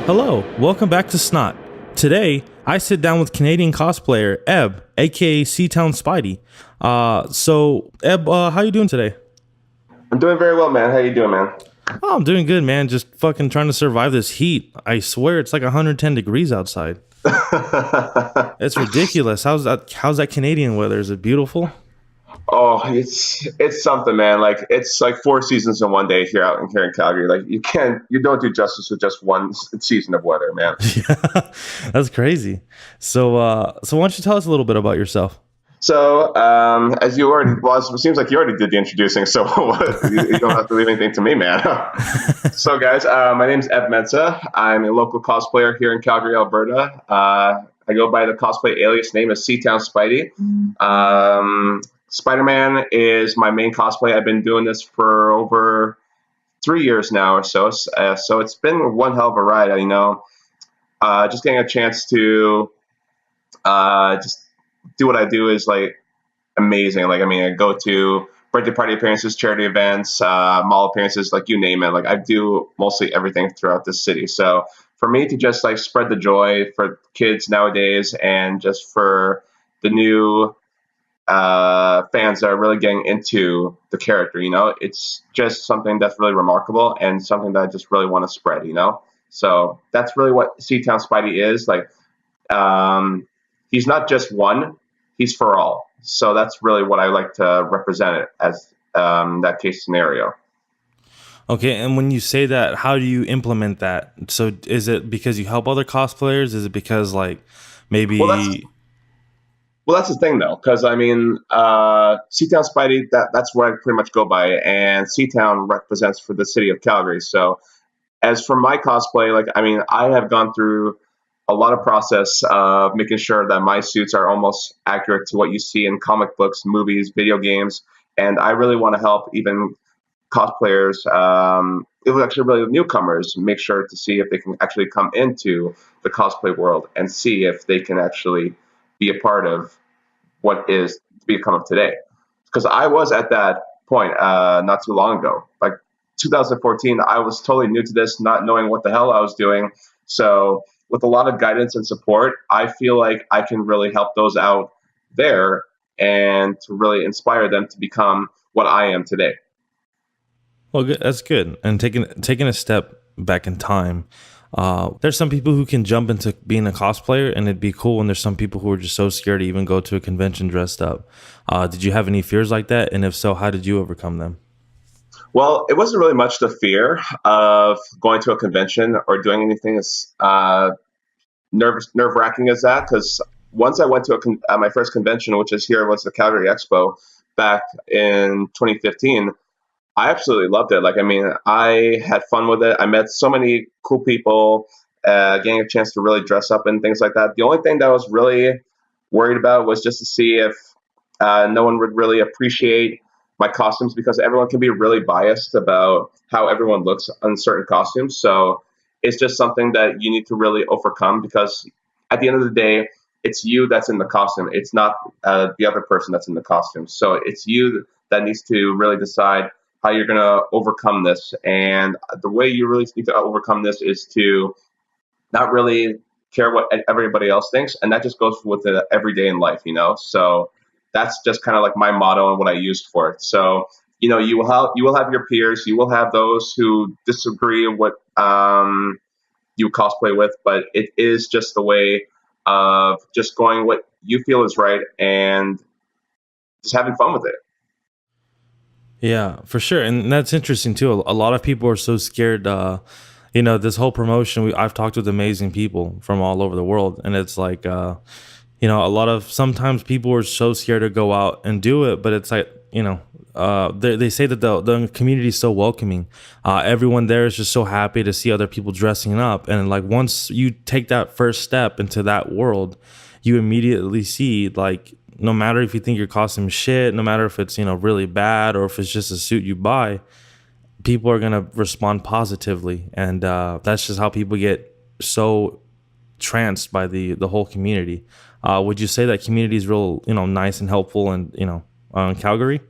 Hello, welcome back to S.N.O.T. Today, I sit down with Canadian cosplayer Eb, aka C.Town.Spidey. So Eb, how you doing today? I'm doing very well, man. How you doing, man? Oh, I'm doing good, man. Just fucking trying to survive this heat. I swear it's like 110 degrees outside. It's ridiculous. How's that Canadian weather? Is it beautiful? Oh, it's something, man. Like it's like four seasons in one day here in Calgary. Like you don't do justice with just one season of weather, man. Yeah, that's crazy. So why don't you tell us a little bit about yourself? So, as you already, well, it seems like you already did the introducing, so you don't have to leave anything to me, man. So, guys, my name is Eb Mensa. I'm a local cosplayer here in Calgary, Alberta. I go by the cosplay alias name of C.Town.Spidey. SpiderMan is my main cosplay. I've been doing this for over 3 years now or so. So it's been one hell of a ride, just getting a chance to just do what I do is like amazing. I go to birthday party appearances, charity events, mall appearances, like you name it. Like I do mostly everything throughout the city. So for me to just like spread the joy for kids nowadays and just for the new fans that are really getting into the character, it's just something that's really remarkable and something that I just really want to spread. So that's really what C.Town.Spidey is. He's not just one, he's for all. So that's really what I like to represent it as, that case scenario. Okay, and when you say that, how do you implement that? So is it because you help other cosplayers? Is it because like maybe... Well, that's the thing, though, because C.Town.Spidey, that's what I pretty much go by, and C.Town represents for the city of Calgary. So, as for my cosplay, I have gone through a lot of process of making sure that my suits are almost accurate to what you see in comic books, movies, video games, and I really want to help even cosplayers, it was actually really newcomers, make sure to see if they can actually come into the cosplay world and see if they can actually be a part of what is to become of today. Because I was at that point not too long ago. Like 2014, I was totally new to this, not knowing what the hell I was doing. So with a lot of guidance and support, I feel like I can really help those out there and to really inspire them to become what I am today. Well, good. That's good. And taking a step back in time, there's some people who can jump into being a cosplayer and it'd be cool, and there's some people who are just so scared to even go to a convention dressed up. Did you have any fears like that? And if so, how did you overcome them? Well, it wasn't really much the fear of going to a convention or doing anything as nerve-wracking as that, because once I went to my first convention, which is here, was the Calgary Expo back in 2015, I absolutely loved it. I had fun with it. I met so many cool people, getting a chance to really dress up and things like that. The only thing that I was really worried about was just to see if no one would really appreciate my costumes, because everyone can be really biased about how everyone looks on certain costumes. So it's just something that you need to really overcome, because at the end of the day, it's you that's in the costume. It's not the other person that's in the costume. So it's you that needs to really decide how you're going to overcome this. And the way you really need to overcome this is to not really care what everybody else thinks. And that just goes with it every day in life. So that's just kind of like my motto and what I used for it. So, you will have your peers, you will have those who disagree with you cosplay with, but it is just the way of just going what you feel is right and just having fun with it. Yeah, for sure. And that's interesting too. A lot of people are so scared. This whole promotion, I've talked with amazing people from all over the world. And it's like, sometimes people are so scared to go out and do it. But it's like, they say that the community is so welcoming. Everyone there is just so happy to see other people dressing up. And like once you take that first step into that world, you immediately see like, no matter if you think your costume is shit, no matter if it's, really bad or if it's just a suit you buy, people are going to respond positively. And that's just how people get so tranced by the whole community. Would you say that community is real, nice and helpful and, in Calgary?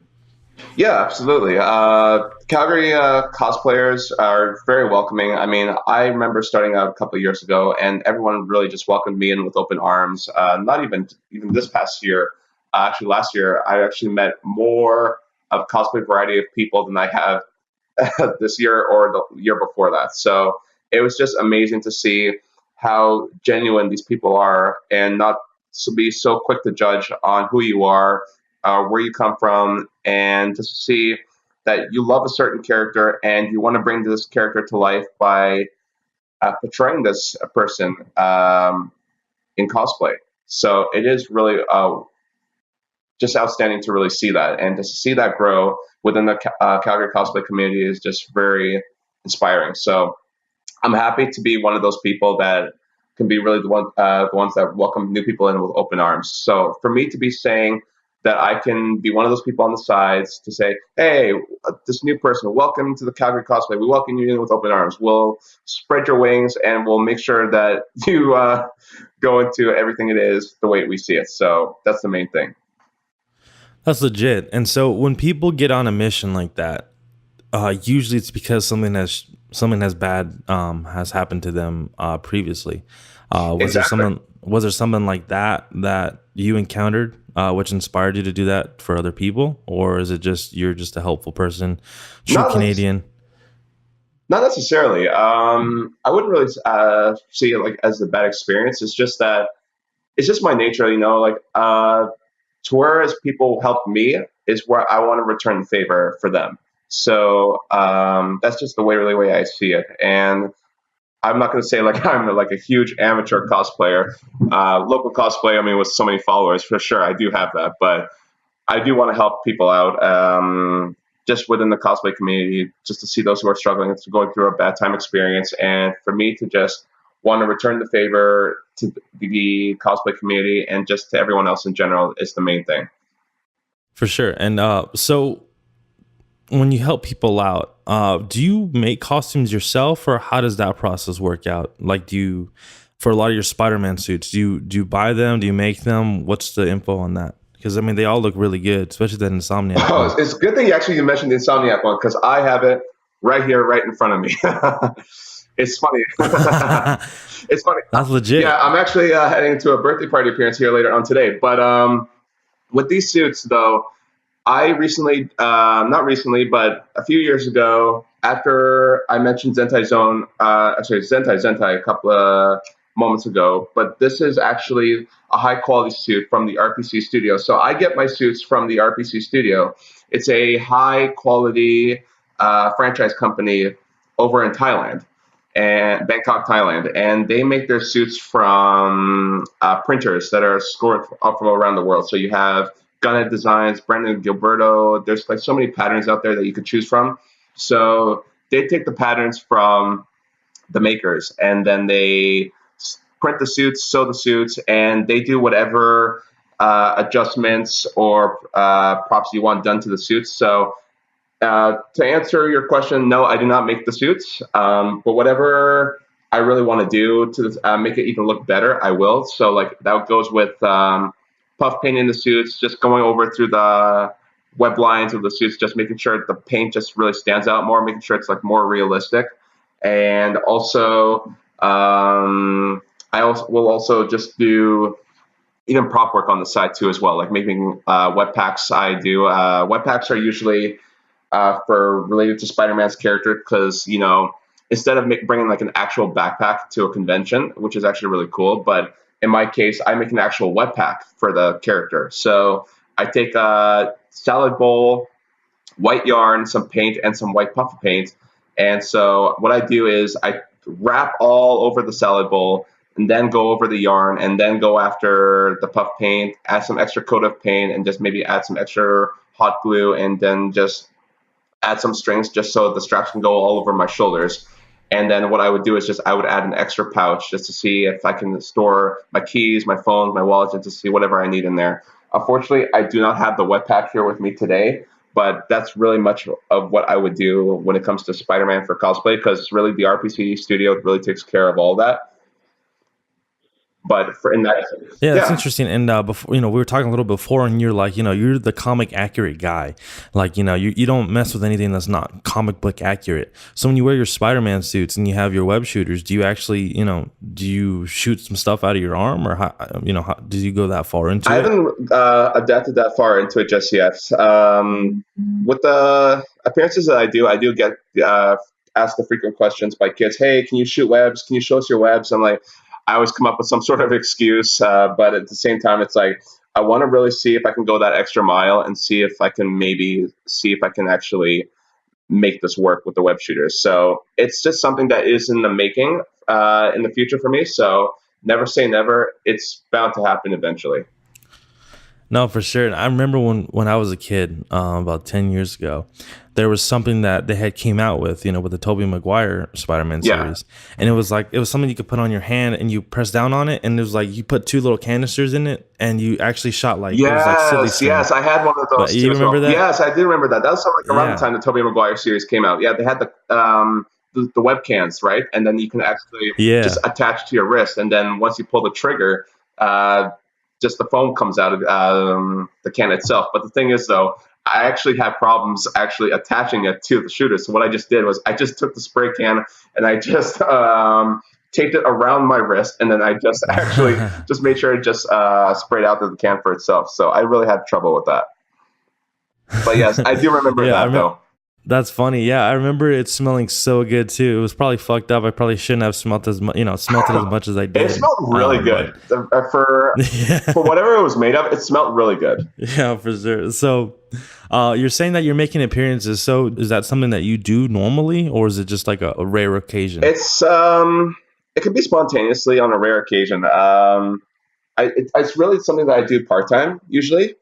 Yeah, absolutely. Calgary cosplayers are very welcoming. I mean, I remember starting out a couple of years ago, and everyone really just welcomed me in with open arms. Not even this past year, actually last year, I actually met more of cosplay variety of people than I have this year or the year before that. So it was just amazing to see how genuine these people are, and not to be so quick to judge on who you are, where you come from, and to see that you love a certain character and you want to bring this character to life by portraying this person in cosplay. So it is really just outstanding to really see that, and to see that grow within the Calgary cosplay community is just very inspiring. So I'm happy to be one of those people that can be really the ones that welcome new people in with open arms. So for me to be saying that I can be one of those people on the sides to say, hey, this new person, welcome to the Calgary cosplay. We welcome you in with open arms. We'll spread your wings and we'll make sure that you go into everything it is the way we see it. So that's the main thing. That's legit. And so when people get on a mission like that, usually it's because something has bad has happened to them previously. Exactly. Was there something like that that you encountered which inspired you to do that for other people, or is it just you're just a helpful person, true Not Canadian? Not necessarily. I wouldn't really see it like as a bad experience. It's just that it's just my nature, you know. Like to whereas people help me is where I want to return the favor for them. So that's just the way I see it. And I'm not going to say like I'm like a huge amateur cosplayer, local cosplay. I mean, with so many followers, for sure, I do have that, but I do want to help people out, just within the cosplay community, just to see those who are struggling, to going through a bad time experience, and for me to just want to return the favor to the cosplay community and just to everyone else in general is the main thing. For sure. And so when you help people out, do you make costumes yourself, or how does that process work out? Like, do you, for a lot of your Spider-Man suits, do you buy them? Do you make them? What's the info on that? Because I mean, they all look really good, especially that Insomniac Oh, one. it's good thing you mentioned the Insomniac one because I have it right here, right in front of me. It's funny. It's funny. That's Yeah, legit. I'm actually heading to a birthday party appearance here later on today. But with these suits, though, I recently, not recently, but a few years ago, after I mentioned Zentai Zone, actually Zentai a couple of moments ago, but this is actually a high quality suit from the RPC studio. So I get my suits from the RPC studio. It's a high quality franchise company over in Thailand and Bangkok, Thailand, and they make their suits from printers that are scored from around the world. So you have Gunhead Designs, Brandon Gilberto. There's like so many patterns out there that you could choose from. So they take the patterns from the makers and then they print the suits, sew the suits, and they do whatever adjustments or props you want done to the suits. So to answer your question, no, I do not make the suits, but whatever I really want to do to make it even look better, I will. So like that goes with puff painting the suits, just going over through the web lines of the suits, just making sure the paint just really stands out more, making sure it's like more realistic, and also I also will also just do even prop work on the side too as well, like making web packs. I do web packs are usually for related to Spider-Man's character because instead of bringing like an actual backpack to a convention, which is actually really cool, but in my case, I make an actual web pack for the character. So I take a salad bowl, white yarn, some paint, and some white puff paint. And so what I do is I wrap all over the salad bowl and then go over the yarn and then go after the puff paint, add some extra coat of paint, and just maybe add some extra hot glue and then just add some strings just so the straps can go all over my shoulders. And then what I would do is just I would add an extra pouch just to see if I can store my keys, my phone, my wallet, and to see whatever I need in there. Unfortunately, I do not have the wet pack here with me today, but that's really much of what I would do when it comes to Spider-Man for cosplay because really the RPC studio really takes care of all that. But for in that, Yeah, that's yeah, interesting. And before, we were talking a little before, and you're like, you're the comic accurate guy. Like, you don't mess with anything that's not comic book accurate. So when you wear your Spider-Man suits and you have your web shooters, do you actually, do you shoot some stuff out of your arm, or how do you go that far I into it? haven't adapted that far into it just yet. With the appearances that I do get asked the frequent questions by kids. Hey, can you shoot webs? Can you show us your webs? I'm like, I always come up with some sort of excuse, but at the same time, it's like I want to really see if I can go that extra mile and see if I can actually make this work with the web shooters. So it's just something that is in the making in the future for me. So never say never. It's bound to happen eventually. No, for sure. And I remember when I was a kid, about 10 years ago, there was something that they had came out with, with the Tobey Maguire Spider-Man Yeah. series. And it was something you could put on your hand and you press down on it. And it was like, you put two little canisters in it and you actually shot it was like silly Yes, string. yes, I had one of But those too you as well. remember that? Yes, I do remember that. That was like around the Yeah. time the Tobey Maguire series came out. Yeah, they had the webcams, right? And then you can actually just Yeah. attach to your wrist, and then once you pull the trigger, uh, just the foam comes out of the can itself. But the thing is, though, I actually had problems actually attaching it to the shooter. So what I just did was I just took the spray can and I just taped it around my wrist, and then I just actually just made sure it just sprayed out to the can for itself. So I really had trouble with that. But yes, I do remember Yeah, I that remember. though. That's funny. Yeah, I remember it smelling so good too. It was probably fucked up. I probably shouldn't have smelt as much, smelt it as much as I It did. smelled really But good. For yeah, whatever it was made of. It smelled really good. yeah, for sure. So, you're saying that you're making appearances. So, is that something that you do normally, or is it just like a rare occasion? It's it can be spontaneously on a rare occasion. It's really something that I do part time usually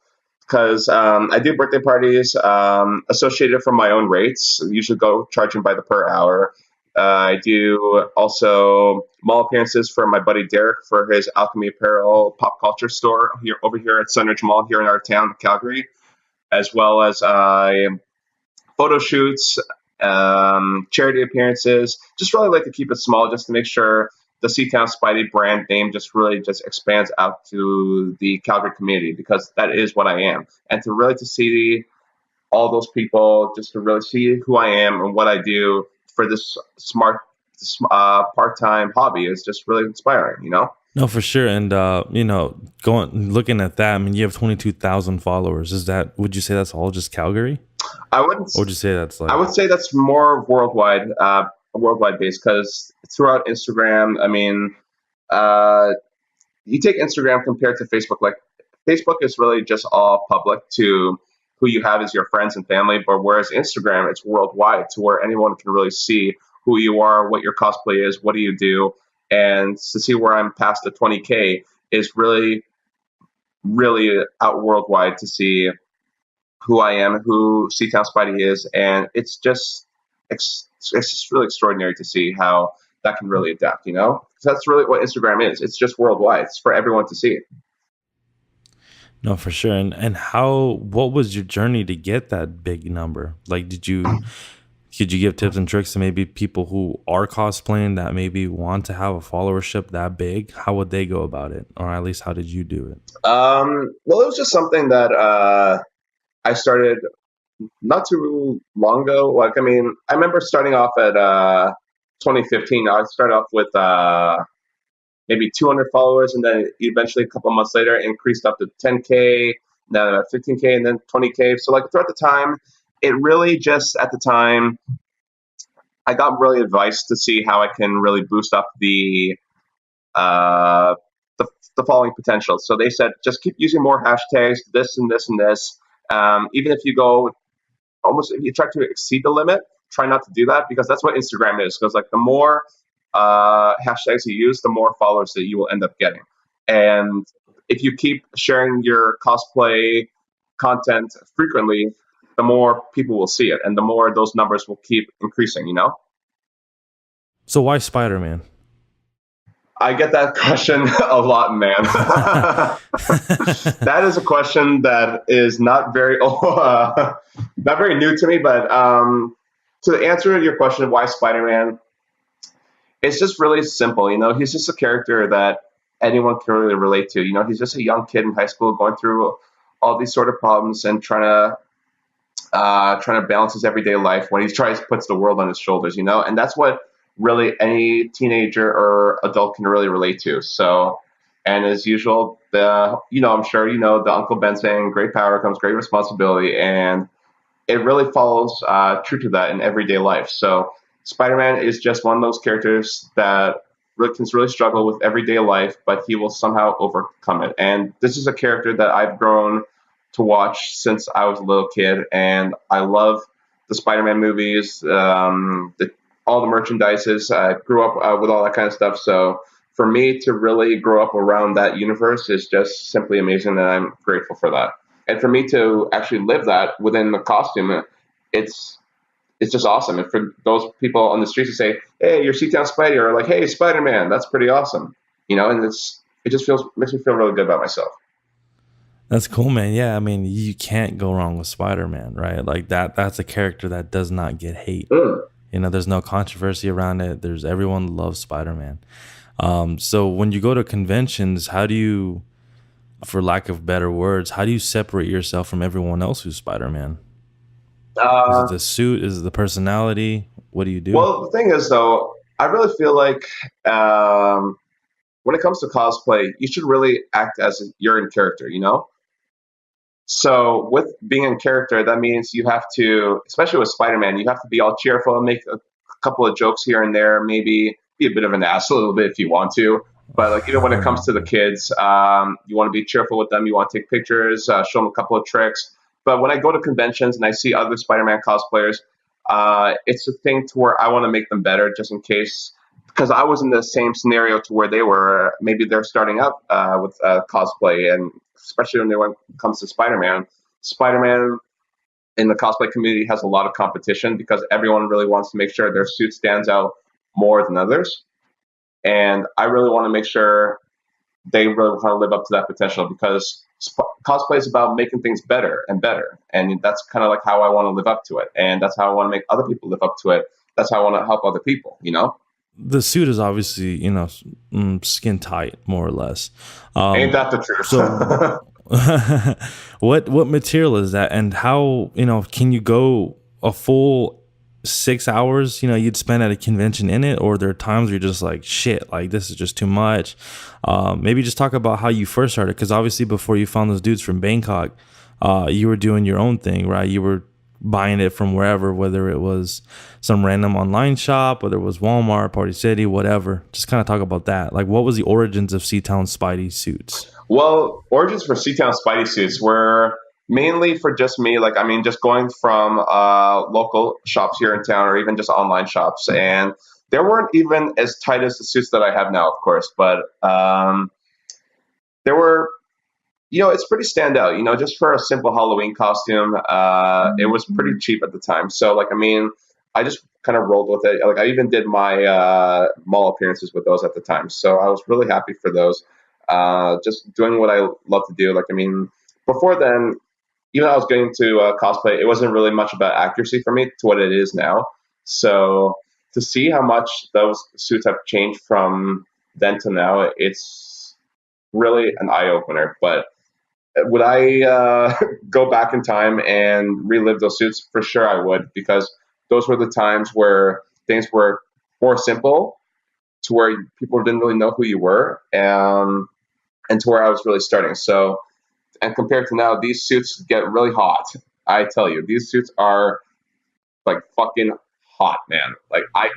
because I do birthday parties associated from my own rates. Usually go charging by the per hour. I do also mall appearances for my buddy Derek for his Alchemy Apparel pop culture store here over here at Sunridge Mall here in our town, Calgary, as well as photo shoots, charity appearances. Just really like to keep it small, just to make sure the C.Town.Spidey brand name just really just expands out to the Calgary community because that is what I am, and to really to see all those people, just to really see who I am and what I do for this smart part-time hobby is just really inspiring. No, for sure. And going looking at that, I mean, you have 22,000 followers. Would you say that's all just Calgary, I wouldn't. or would you say that's I like? would say that's more worldwide based because throughout Instagram, I mean, uh, you take Instagram compared to Facebook. Like Facebook is really just all public to who you have as your friends and family, but whereas Instagram, it's worldwide to where anyone can really see who you are, what your cosplay is, what do you do, and to see where I'm past the 20K is really, really out worldwide to see who I am, who C.Town.Spidey is, and it's just really extraordinary to see how that can really adapt. 'Cause that's really what Instagram is. It's just worldwide. It's for everyone to see. No, for sure. And what was your journey to get that big number? Like, could you give tips and tricks to maybe people who are cosplaying that maybe want to have a followership that big? How would they go about it? Or at least how did you do it? Well, it was just something that I started not too long ago. Like, I mean, I remember starting off at 2015. I started off with maybe 200 followers, and then eventually a couple of months later increased up to 10K, then 15K, and then 20K. So like throughout the time, it really just at the time I got really advice to see how I can really boost up uh, the following potential. So they said just keep using more hashtags, this and this and this. Even if you go almost if you try to exceed the limit, try not to do that because that's what Instagram is. Because like the more hashtags you use, the more followers that you will end up getting. And if you keep sharing your cosplay content frequently, the more people will see it, and the more those numbers will keep increasing. So why Spider-Man? I get that question a lot, man. That is a question that is not very new to me. But to answer your question, why Spider-Man? It's just really simple. He's just a character that anyone can really relate to. You know, he's just a young kid in high school going through all these sort of problems and trying to balance his everyday life when he tries puts the world on his shoulders. You know, and that's what really any teenager or adult can really relate to. So, and as usual, I'm sure you know the Uncle Ben saying, "Great power comes great responsibility," and it really follows true to that in everyday life. So Spider-Man is just one of those characters that can really struggle with everyday life, but he will somehow overcome it. And this is a character that I've grown to watch since I was a little kid, and I love the Spider-Man movies, all the merchandises. I grew up with all that kind of stuff. So for me to really grow up around that universe is just simply amazing, and I'm grateful for that. And for me to actually live that within the costume, it's it's just awesome. And for those people on the streets to say, "Hey, you're C.Town.Spidey," or like, "Hey, Spider-Man," that's pretty awesome. You know, and it just feels makes me feel really good about myself. That's cool, man. Yeah, I mean, you can't go wrong with Spider-Man, right? Like that's a character that does not get hate. Mm. You know, there's no controversy around it. There's everyone loves Spider-Man. So when you go to conventions, how do you, for lack of better words, how do you separate yourself from everyone else who's Spider-Man? Is it Uh, the suit? Is it the personality? What do you do? well, the thing is, though, I really feel like when it comes to cosplay, you should really act as you're in character. You know, so with being in character, that means you have to, especially with Spider-Man, you have to be all cheerful and make a couple of jokes here and there, maybe be a bit of an ass a little bit if you want to. But like even when it comes to the kids, you want to be cheerful with them. You want to take pictures, show them a couple of tricks. But when I go to conventions and I see other Spider-Man cosplayers, it's a thing to where I want to make them better, just in case, because I was in the same scenario to where they were. Maybe they're starting up with cosplay, and especially when it comes to Spider-Man. Spider-Man in the cosplay community has a lot of competition because everyone really wants to make sure their suit stands out more than others. And I really want to make sure they really want to live up to that potential because cosplay is about making things better and better. And that's kind of like how I want to live up to it. And that's how I want to make other people live up to it. That's how I want to help other people, you know? The suit is obviously, skin tight, more or less. Ain't Um, that the truth? so what material is that, and how can you go a full 6 hours you'd spend at a convention in it, or there are times where you're just like, shit, like this is just too much? Maybe just talk about how you first started, because obviously before you found those dudes from Bangkok, you were doing your own thing, right? You were buying it from wherever, whether it was some random online shop, whether it was Walmart, Party City, whatever. Just kind of talk about that. Like, what was the origins of C.Town.Spidey suits? Well, origins for C.Town.Spidey suits were mainly for just me. Like, I mean, just going from local shops here in town or even just online shops. And they weren't even as tight as the suits that I have now, of course, but there were, it's pretty standout, just for a simple Halloween costume. It was pretty cheap at the time. So, like, I mean, I just kind of rolled with it. Like, I even did my mall appearances with those at the time. So I was really happy for those. Just doing what I love to do. Like, I mean, before then, even though I was getting to cosplay, it wasn't really much about accuracy for me to what it is now. So to see how much those suits have changed from then to now, it's really an eye opener. But would I go back in time and relive those suits? For sure, I would, because those were the times where things were more simple, to where people didn't really know who you were, and to where I was really starting. So, and compared to now, these suits get really hot. I tell you, these suits are like fucking hot, man. Like I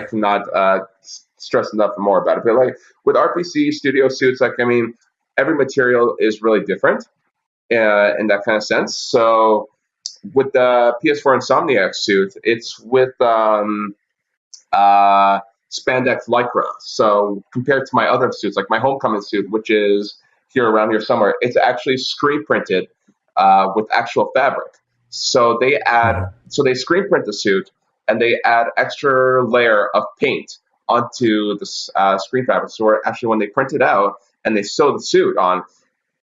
cannot stress enough more about it. But like with RPC studio suits, like I mean, every material is really different in that kind of sense. So with the PS4 Insomniac suit, it's with uh, spandex lycra. So compared to my other suits, like my homecoming suit, which is here around here somewhere, it's actually screen printed with actual fabric. So they screen print the suit and they add extra layer of paint onto the screen fabric. So actually, when they print it out and they sew the suit on,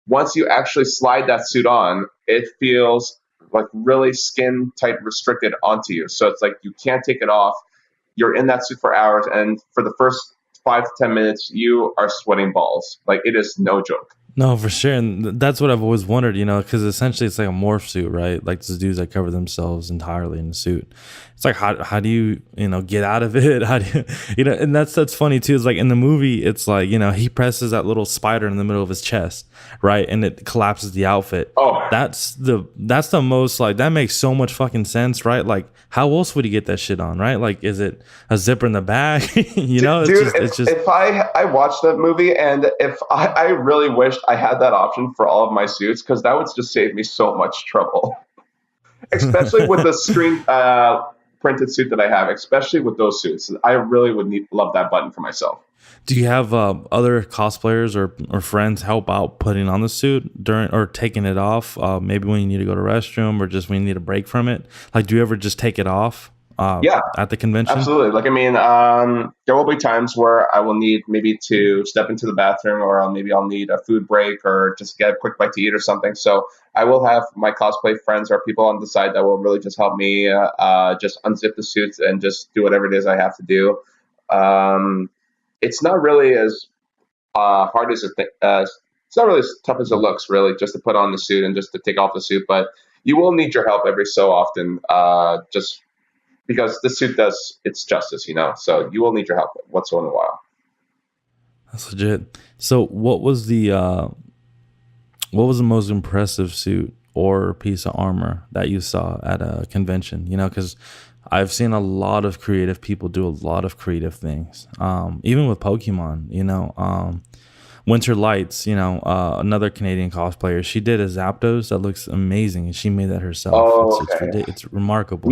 once you actually slide that suit on, it feels like really skin tight restricted onto you. So it's like you can't take it off. You're in that suit for hours, and for the first 5 to 10 minutes, you are sweating balls. Like, it is no joke. No, for sure, and that's what I've always wondered, because essentially it's like a morph suit, right? Like these dudes that cover themselves entirely in the suit. It's like how do you get out of it? How do and that's funny too. It's like in the movie, it's like he presses that little spider in the middle of his chest, right, and it collapses the outfit. Oh, That's the most like that makes so much fucking sense, right? Like how else would he get that shit on, right? Like is it a zipper in the back? dude, if I watched that movie, and if I really wished I had that option for all of my suits, because that would just save me so much trouble, especially with the screen printed suit that I have, especially with those suits. I really would love that button for myself. Do you have other cosplayers or friends help out putting on the suit during or taking it off? Maybe when you need to go to the restroom or just when you need a break from it. Like, do you ever just take it off? Yeah, at the convention? absolutely. Like, I mean, there will be times where I will need maybe to step into the bathroom, or maybe I'll need a food break, or just get a quick bite to eat or something. So I will have my cosplay friends or people on the side that will really just help me just unzip the suits and just do whatever it is I have to do. It's not really as hard as it's not really as tough as it looks, really, just to put on the suit and just to take off the suit. But you will need your help every so often, just because the suit does its justice, So you will need your help once in a while. That's legit. So what was the most impressive suit or piece of armor that you saw at a convention? Because I've seen a lot of creative people do a lot of creative things. Even with Pokemon, Winter Lights, another Canadian cosplayer, she did a Zapdos that looks amazing, and she made that herself. Oh, It's remarkable.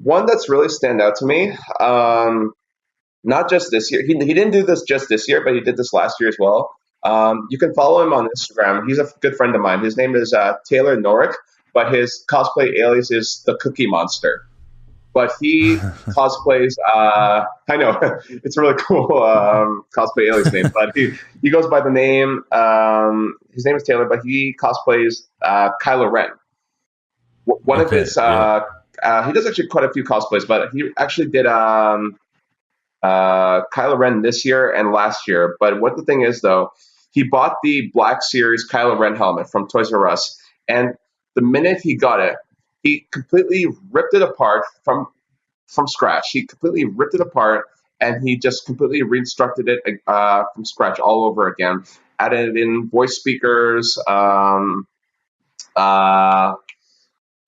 One that's really stand out to me, not just this year. He didn't do this just this year, but he did this last year as well. You can follow him on Instagram. He's a good friend of mine. His name is Taylor Norick, but his cosplay alias is the Cookie Monster. But he cosplays. I know it's a really cool cosplay alias name, but he goes by the name. His name is Taylor, but he cosplays Kylo Ren. One of his. He does actually quite a few cosplays, but he actually did Kylo Ren this year and last year. But what the thing is, though, he bought the Black Series Kylo Ren helmet from Toys R Us, and the minute he got it, he completely ripped it apart from scratch. He completely ripped it apart, and he just completely reconstructed it from scratch all over again. Added in voice speakers. What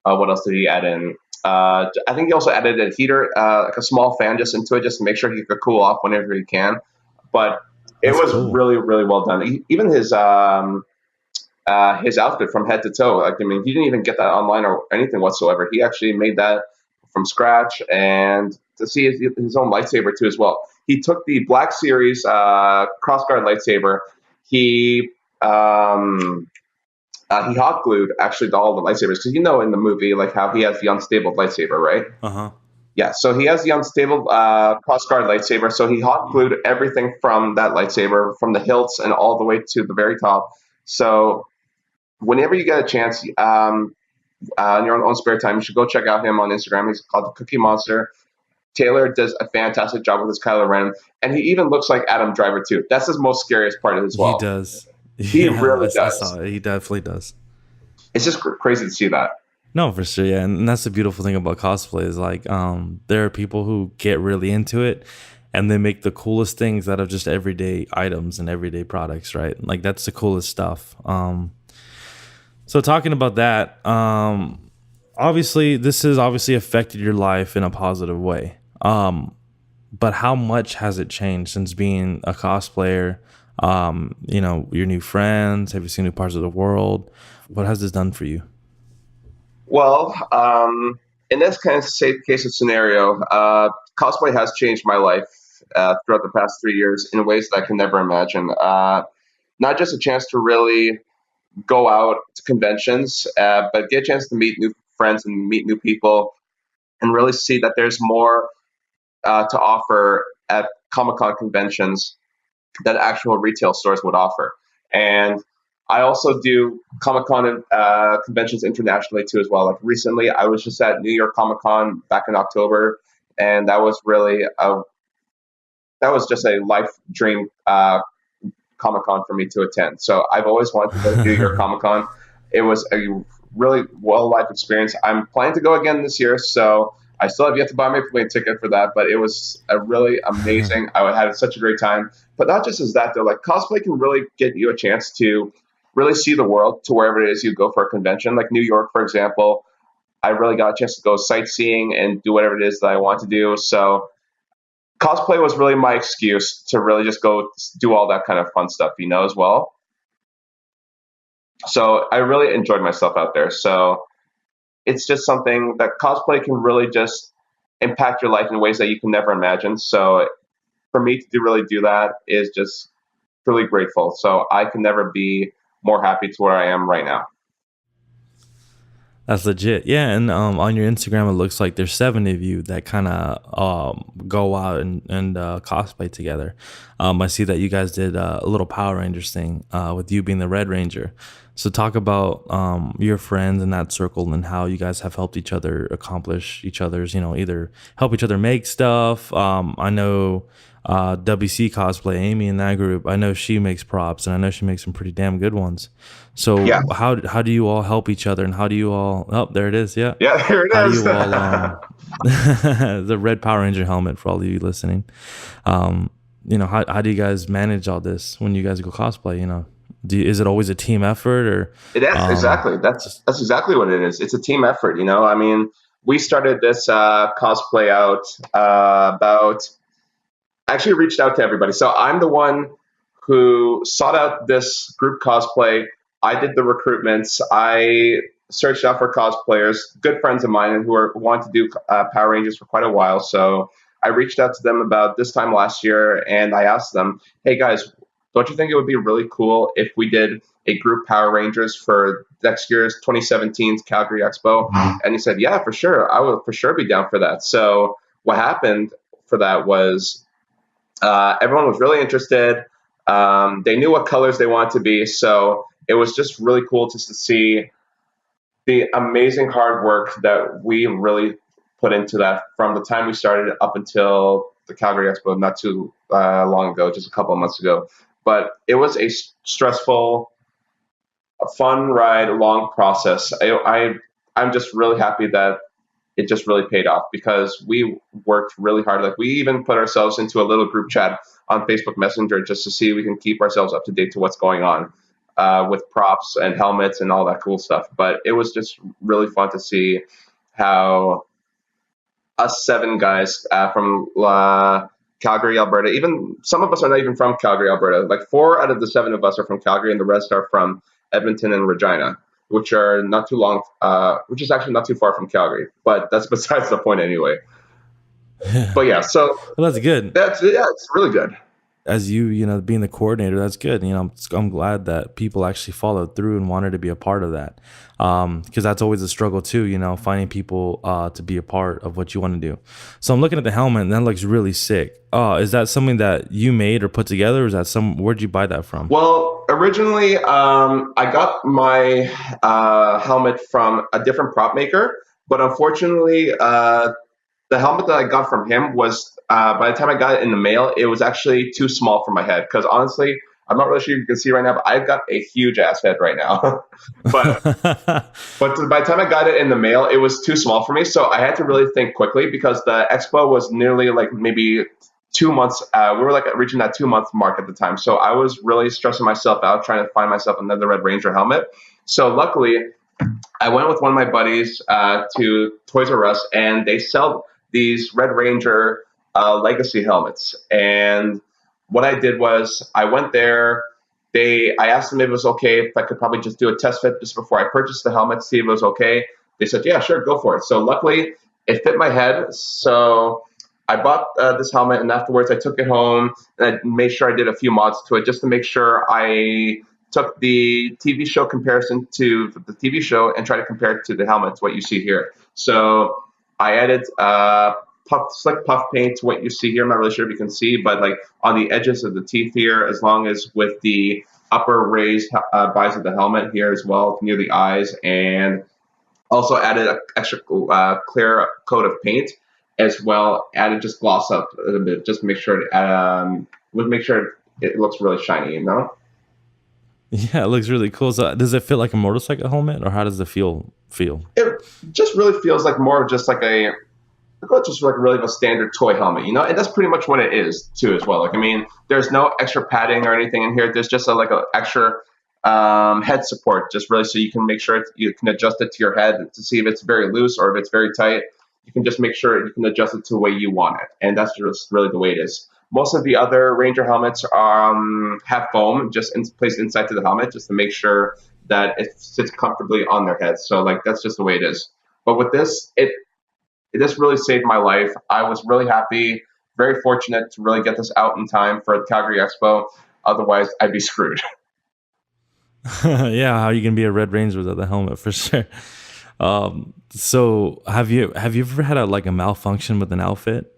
else did he add in? I think he also added a heater, like a small fan, just into it, just to make sure he could cool off whenever he can. But it was cool. really, really well done. Even his outfit from head to toe. Like, I mean, he didn't even get that online or anything whatsoever. He actually made that from scratch, and to see his own lightsaber too as well. He took the Black Series crossguard lightsaber. He hot glued actually all the lightsabers, because in the movie, like, how he has the unstable lightsaber, right? Yeah, so he has the unstable crossguard lightsaber. So he hot glued everything from that lightsaber, from the hilts and all the way to the very top. So whenever you get a chance, in your own spare time, you should go check out him on Instagram. He's called the Cookie Monster. Taylor does a fantastic job with his Kylo Ren, and he even looks like Adam Driver too. That's his most scariest part as well. He does. He really does. I saw it. He definitely does. It's just crazy to see that. No, for sure, yeah, and that's the beautiful thing about cosplay is like, there are people who get really into it, and they make the coolest things out of just everyday items and everyday products, right? Like, that's the coolest stuff. So talking about that, obviously, this has obviously affected your life in a positive way. But how much has it changed since being a cosplayer? Your new friends, have you seen new parts of the world? What has this done for you? Well, in this kind of case of scenario, cosplay has changed my life throughout the past 3 years in ways that I can never imagine. Not just a chance to really go out to conventions, but get a chance to meet new friends and meet new people, and really see that there's more to offer at Comic-Con conventions that actual retail stores would offer. And I also do Comic-Con conventions internationally too as well. Like, recently, I was just at New York Comic-Con back in October, and that was really that was just a life dream Comic Con for me to attend. So I've always wanted to go to New York Comic Con. It was a really well life experience. I'm planning to go again this year, so I still have yet to buy my plane ticket for that. But it was a really amazing. I had such a great time. But not just as that though, like cosplay can really get you a chance to really see the world to wherever it is you go for a convention. Like New York, for example, I really got a chance to go sightseeing and do whatever it is that I want to do. So cosplay was really my excuse to really just go do all that kind of fun stuff, as well. So I really enjoyed myself out there. So it's just something that cosplay can really just impact your life in ways that you can never imagine. So for me to really do that is just really grateful. So I can never be more happy to where I am right now. That's legit. Yeah, and on your Instagram, it looks like there's 7 of you that kind of go out and cosplay together. I see that you guys did a little Power Rangers thing with you being the Red Ranger. So talk about your friends in that circle and how you guys have helped each other accomplish each other's, either help each other make stuff. I know WC Cosplay, Amy in that group, I know she makes props and I know she makes some pretty damn good ones. So Yeah. how do you all help each other and how do you all, oh, there it is. Yeah. Yeah, here it How do is. you all, the red Power Ranger helmet for all of you listening. How do you guys manage all this when you guys go cosplay, is it always a team effort or, It is exactly. just, That's exactly what it is. It's a team effort. I mean, we started this cosplay out about. I actually reached out to everybody. So I'm the one who sought out this group cosplay. I did the recruitments. I searched out for cosplayers, good friends of mine who want to do Power Rangers for quite a while. So I reached out to them about this time last year, and I asked them, "Hey guys, don't you think it would be really cool if we did a group Power Rangers for next year's 2017's Calgary Expo?" And he said, "Yeah, for sure. I will for sure be down for that." So what happened for that was everyone was really interested. They knew what colors they wanted to be, so it was just really cool just to see the amazing hard work that we really put into that from the time we started up until the Calgary Expo not too long ago, just a couple of months ago. But it was a stressful, a fun ride, a long process. I'm just really happy that it just really paid off because we worked really hard. Like we even put ourselves into a little group chat on Facebook Messenger just to see if we can keep ourselves up to date to what's going on with props and helmets and all that cool stuff. But it was just really fun to see how us 7 guys from Calgary, Alberta, even some of us are not even from Calgary, Alberta. Like 4 out of the 7 of us are from Calgary and the rest are from Edmonton and Regina, which are not too long, which is actually not too far from Calgary, but that's besides the point anyway. But yeah, so well, that's good. it's really good. As being the coordinator, that's good. I'm glad that people actually followed through and wanted to be a part of that, because that's always a struggle too, finding people to be a part of what you want to do. So I'm looking at the helmet and that looks really sick. Is that something that you made or put together, or is that where'd you buy that from? Well, originally I got my helmet from a different prop maker, but unfortunately the helmet that I got from him was, by the time I got it in the mail, it was actually too small for my head. Because honestly, I'm not really sure you can see right now, but I've got a huge ass head right now. but by the time I got it in the mail, it was too small for me. So I had to really think quickly because the expo was nearly like maybe 2 months. We were like reaching that 2 month mark at the time. So I was really stressing myself out trying to find myself another Red Ranger helmet. So luckily, I went with one of my buddies to Toys R Us, and they sell these Red Ranger legacy helmets. And what I did was I went there. I asked them if it was okay if I could probably just do a test fit just before I purchased the helmet, see if it was okay. They said, yeah, sure, go for it. So luckily, it fit my head. So I bought this helmet, and afterwards I took it home and I made sure I did a few mods to it just to make sure I took the TV show comparison to the TV show and tried to compare it to the helmets, what you see here. So I added slick puff paint to what you see here. I'm not really sure if you can see, but like on the edges of the teeth here, as long as with the upper raised visor of the helmet here as well near the eyes, and also added an extra clear coat of paint. as well. Added just gloss up a little bit, just make sure would make sure it looks really shiny. You know. Yeah, it looks really cool. So does it fit like a motorcycle helmet, or how does it feel? It just really feels like more of just like just like really a standard toy helmet, you know, and that's pretty much what it is too as well. Like, I mean, there's no extra padding or anything in here. There's just like a extra head support, just really so you can make sure you can adjust it to your head to see if it's very loose or if it's very tight. You can just make sure you can adjust it to the way you want it, and that's just really the way it is. Most of the other Ranger helmets have foam just placed inside to the helmet just to make sure that it sits comfortably on their heads. So like that's just the way it is. But with this, it just really saved my life. I was really happy, very fortunate to really get this out in time for the Calgary Expo. Otherwise, I'd be screwed. Yeah, how you can be a Red Ranger without the helmet for sure. So have you ever had a malfunction with an outfit,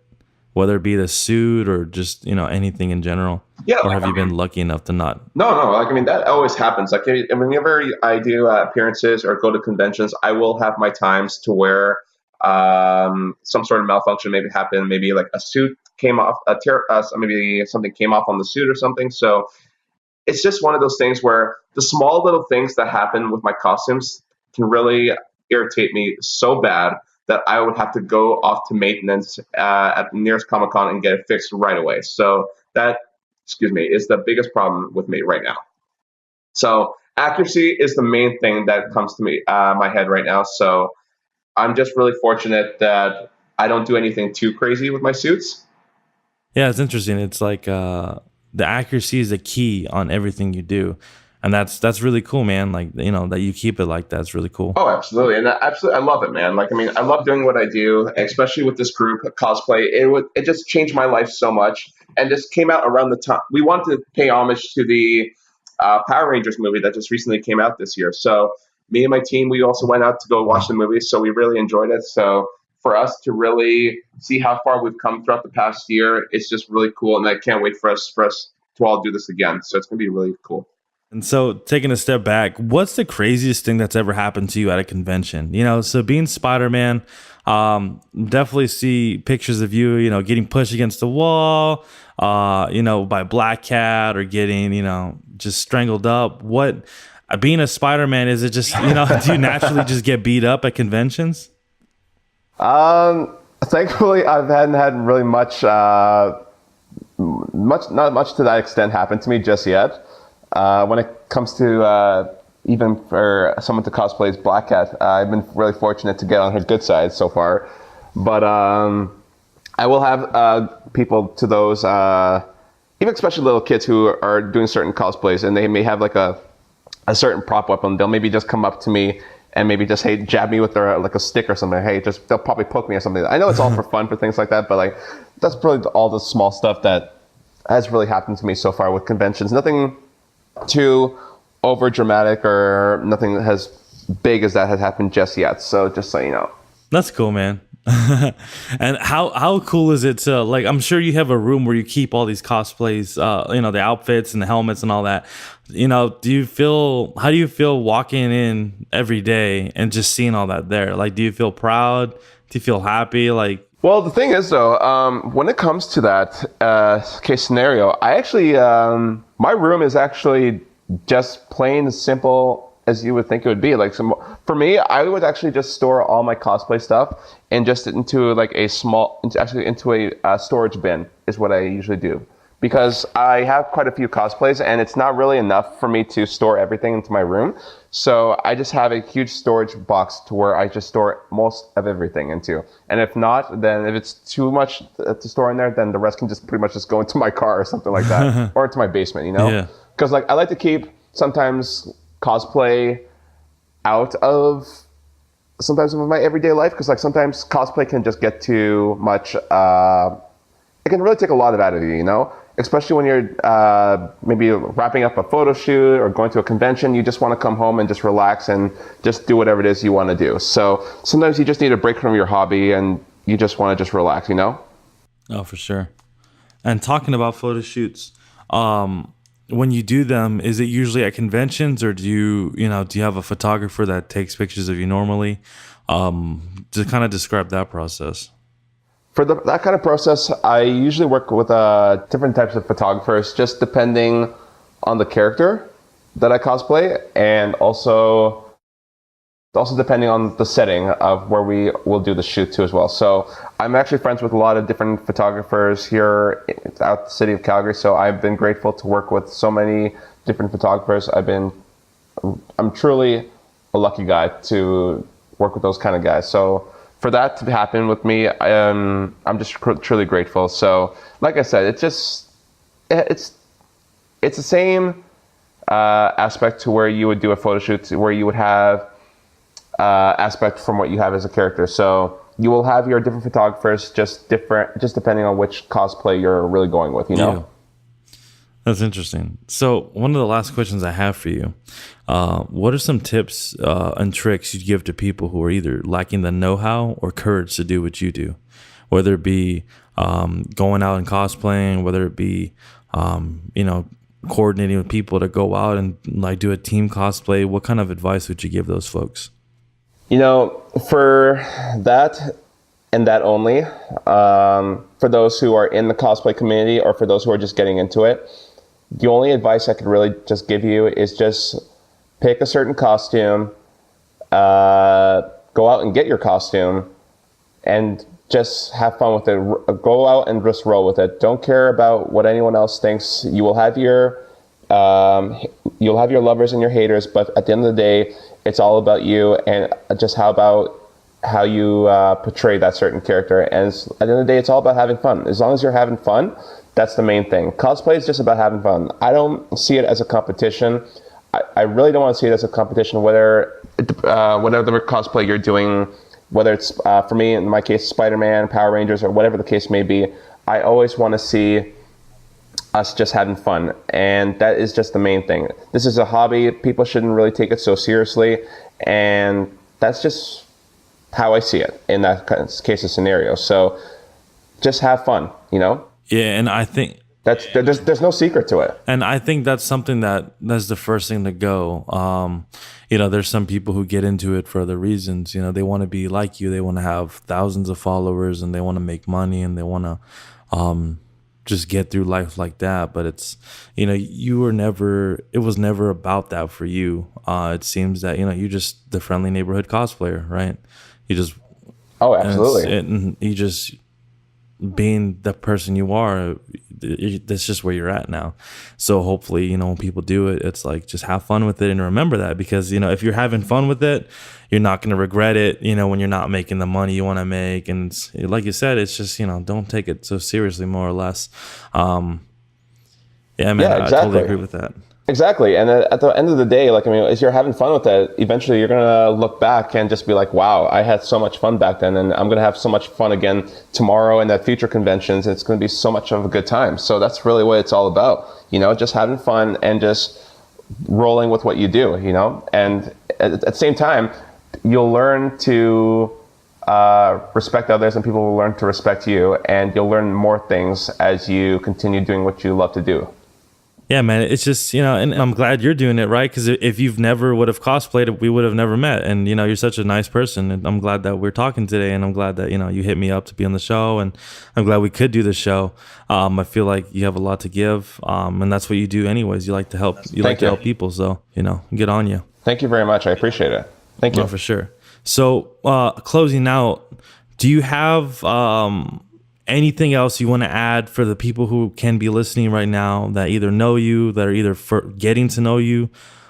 whether it be the suit or just anything in general? Yeah, or have you been lucky enough to not? No. Like I mean, that always happens. Like whenever I do appearances or go to conventions, I will have my times to where some sort of malfunction maybe happened. Maybe like a suit came off, maybe something came off on the suit or something. So it's just one of those things where the small little things that happen with my costumes can really irritate me so bad that I would have to go off to maintenance at the nearest Comic Con and get it fixed right away. So that, is the biggest problem with me right now. So accuracy is the main thing that comes to me, my head right now. So I'm just really fortunate that I don't do anything too crazy with my suits. Yeah, it's interesting. It's like the accuracy is the key on everything you do. And that's really cool, man. Like, that you keep it like that. It's really cool. Oh, absolutely. And I love it, man. Like, I mean, I love doing what I do, especially with this group, Cosplay. It just changed my life so much. And this came out around the time we wanted to pay homage to the Power Rangers movie that just recently came out this year. So me and my team, we also went out to go watch the movie. So we really enjoyed it. So for us to really see how far we've come throughout the past year, it's just really cool. And I can't wait for us to all do this again. So it's going to be really cool. And so taking a step back, what's the craziest thing that's ever happened to you at a convention? So being Spider-Man, definitely see pictures of you, getting pushed against the wall, by Black Cat or getting, just strangled up. What, being a Spider-Man, is it just, do you naturally just get beat up at conventions? Thankfully, I hadn't had really not much to that extent happen to me just yet. When it comes to even for someone to cosplay as Black Cat, I've been really fortunate to get on her good side so far. But I will have people to those, even especially little kids who are doing certain cosplays, and they may have like a certain prop weapon. They'll maybe just come up to me and maybe just jab me with their like a stick or something. They'll probably poke me or something. I know it's all for fun for things like that, but like that's probably all the small stuff that has really happened to me so far with conventions. Nothing too over dramatic or nothing as big as that has happened just yet. So just so you know. That's cool, man. And how cool is it to, like, I'm sure you have a room where you keep all these cosplays, the outfits and the helmets and all that. How do you feel walking in every day and just seeing all that there? Like, do you feel proud? Do you feel happy? Like, well, the thing is though, when it comes to that case scenario, I actually, my room is actually just plain simple as you would think it would be. Like, for me, I would actually just store all my cosplay stuff and just into a storage bin is what I usually do. Because I have quite a few cosplays and it's not really enough for me to store everything into my room. So I just have a huge storage box to where I just store most of everything into. And if not, then if it's too much to store in there, then the rest can just pretty much just go into my car or something like that. Or into my basement, Yeah. Because like I like to keep sometimes cosplay out of sometimes of my everyday life, because like sometimes cosplay can just get too much. It can really take a lot out of you, especially when you're maybe wrapping up a photo shoot or going to a convention. You just want to come home and just relax and just do whatever it is you want to do. So sometimes you just need a break from your hobby and you just want to just relax, Oh, for sure. And talking about photo shoots, when you do them, is it usually at conventions, or do you have a photographer that takes pictures of you normally? To kind of describe that process. For that kind of process, I usually work with different types of photographers, just depending on the character that I cosplay, and also depending on the setting of where we will do the shoot too as well. So I'm actually friends with a lot of different photographers here out the city of Calgary. So I've been grateful to work with so many different photographers. I'm truly a lucky guy to work with those kind of guys. So for that to happen with me, I'm just truly grateful. So like I said, it's the same aspect to where you would do a photo shoot, where you would have aspect from what you have as a character. So you will have your different photographers, just depending on which cosplay you're really going with, you know? Yeah. That's interesting. So one of the last questions I have for you, what are some tips and tricks you'd give to people who are either lacking the know-how or courage to do what you do? Whether it be going out and cosplaying, whether it be, coordinating with people to go out and like do a team cosplay, what kind of advice would you give those folks? For that and that only, for those who are in the cosplay community or for those who are just getting into it, the only advice I could really just give you is just pick a certain costume, go out and get your costume, and just have fun with it. Go out and just roll with it. Don't care about what anyone else thinks. You will have your lovers and your haters, but at the end of the day, it's all about you and just how you portray that certain character. And at the end of the day, it's all about having fun. As long as you're having fun, that's the main thing. Cosplay is just about having fun. I don't see it as a competition. I really don't want to see it as a competition, whatever cosplay you're doing, whether it's, for me, in my case, Spider-Man, Power Rangers, or whatever the case may be. I always want to see us just having fun, and that is just the main thing. This is a hobby. People shouldn't really take it so seriously, and that's just how I see it in that case of scenario. So just have fun, you know? Yeah, and I think there's no secret to it. And I think that's something that's the first thing to go. There's some people who get into it for other reasons. They want to be like you. They want to have thousands of followers, and they want to make money, and they want to just get through life like that. But it's, it was never about that for you. It seems that, you're just the friendly neighborhood cosplayer, right? You just, oh, absolutely. And you just being the person you are, that's just where you're at now. So hopefully, when people do it, it's like, just have fun with it and remember that, because, if you're having fun with it, you're not going to regret it, when you're not making the money you want to make. And it's, like you said, it's just, don't take it so seriously, more or less. Yeah, man, yeah, exactly. I totally agree with that. Exactly. And at the end of the day, as you're having fun with it, eventually you're going to look back and just be like, wow, I had so much fun back then. And I'm going to have so much fun again tomorrow and at future conventions. It's going to be so much of a good time. So that's really what it's all about, just having fun and just rolling with what you do, and at the same time, you'll learn to respect others, and people will learn to respect you, and you'll learn more things as you continue doing what you love to do. Yeah, man, it's just, and I'm glad you're doing it, right? Because if you've never would have cosplayed, we would have never met. And, you're such a nice person. And I'm glad that we're talking today. And I'm glad that, you hit me up to be on the show. And I'm glad we could do the show. I feel like you have a lot to give. And that's what you do anyways. You like to help. You like to help people. So, get on you. Thank you very much. I appreciate it. Thank you. No, for sure. So closing out, do you have anything else you want to add for the people who can be listening right now that either know you, that are either getting to know you?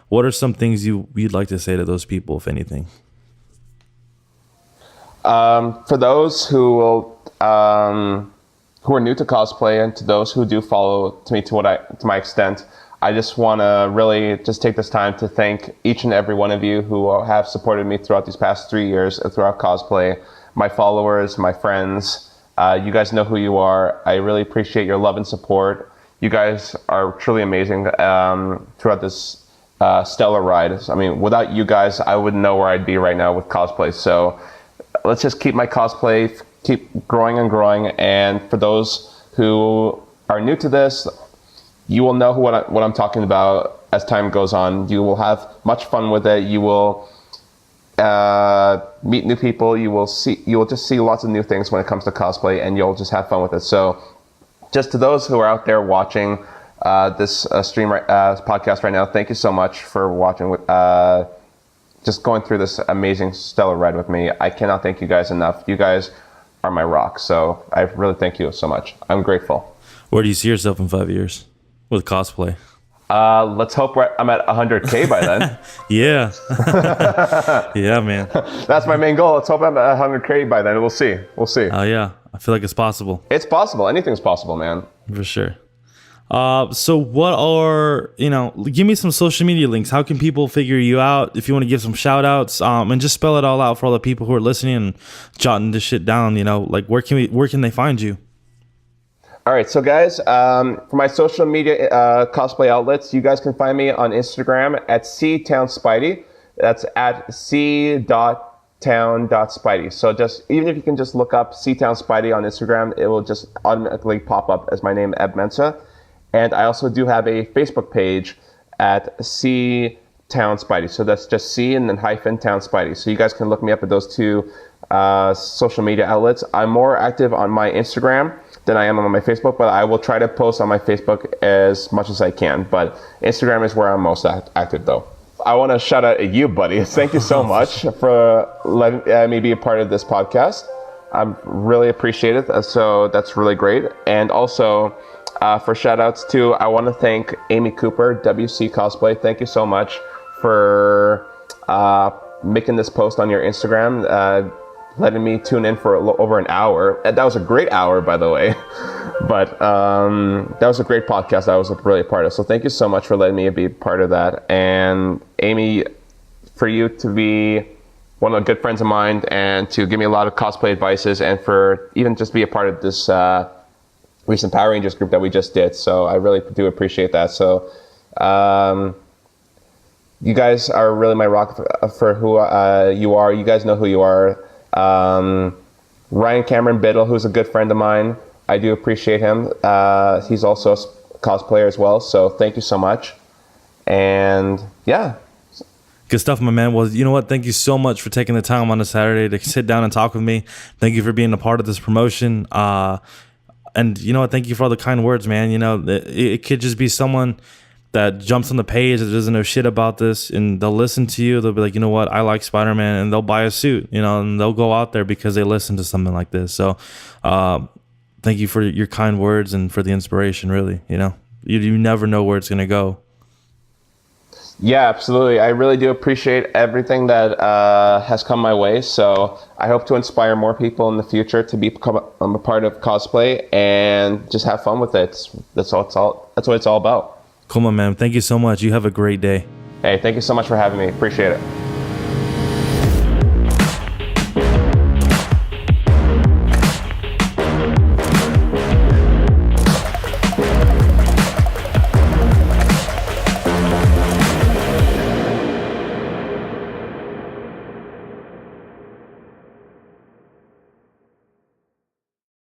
What are some things you'd like to say to those people, if anything? For those who are new to cosplay, and to those who do follow me to my extent, I just want to really just take this time to thank each and every one of you who have supported me throughout these past 3 years throughout cosplay, my followers, my friends. You guys know who you are. I really appreciate your love and support. You guys are truly amazing throughout this stellar ride. I mean, without you guys, I wouldn't know where I'd be right now with cosplay. So let's just keep my cosplay, keep growing and growing. And for those who are new to this, you will know what I'm talking about as time goes on. You will have much fun with it. You will meet new people. You will just see lots of new things when it comes to cosplay, and you'll just have fun with it. So just to those who are out there watching this podcast right now, thank you so much for watching, just going through this amazing stellar ride with me. I cannot thank you guys enough. You guys are my rock, so I really thank you so much. I'm grateful. Where do you see yourself in 5 years with cosplay? Let's hope I'm at 100K by then. Yeah. Yeah, man. That's my main goal. Let's hope I'm at 100K by then. We'll see. Oh, yeah. I feel like it's possible. It's possible. Anything's possible, man. For sure. So what are, give me some social media links. How can people figure you out? If you want to give some shout outs, and just spell it all out for all the people who are listening and jotting this shit down, like where can they find you? All right, so guys, for my social media cosplay outlets, you guys can find me on Instagram at C.Town.Spidey. That's at C.Town.Spidey. So even if you can just look up C.Town.Spidey on Instagram, it will just automatically pop up as my name, Eb Mensa. And I also do have a Facebook page at C.Town.Spidey. So that's just C and then hyphen Town.Spidey. So you guys can look me up at those two social media outlets. I'm more active on my Instagram than I am on my Facebook, but I will try to post on my Facebook as much as I can. But Instagram is where I'm most active, though. I want to shout out at you, buddy. Thank you so much for letting me be a part of this podcast. I really appreciate it. So that's really great. And also, for shout outs too, I want to thank Amy Cooper, WC Cosplay. Thank you so much for making this post on your Instagram, letting me tune in for over an hour. That was a great hour, by the way. But that was a great podcast I was really a part of. So thank you so much for letting me be part of that. And Amy, for you to be one of the good friends of mine and to give me a lot of cosplay advices and for even just be a part of this recent Power Rangers group that we just did. So I really do appreciate that. So you guys are really my rock for who you are. You guys know who you are. Ryan Cameron Biddle, who's a good friend of mine, I do appreciate him. He's also a cosplayer as well, so thank you so much. And yeah, good stuff, my man. Well, you know what, thank you so much for taking the time on a Saturday to sit down and talk with me. Thank you for being a part of this promotion, and you know what, thank you for all the kind words, man. It could just be someone that jumps on the page that doesn't know shit about this, and they'll listen to you. They'll be like, you know what, I like Spider-Man, and they'll buy a suit, and they'll go out there because they listen to something like this. So thank you for your kind words and for the inspiration, really. You never know where it's going to go. Yeah, absolutely. I really do appreciate everything that has come my way. So I hope to inspire more people in the future to become a part of cosplay and just have fun with it. That's what it's all about. Cool, my man. Thank you so much. You have a great day. Hey, thank you so much for having me. Appreciate it.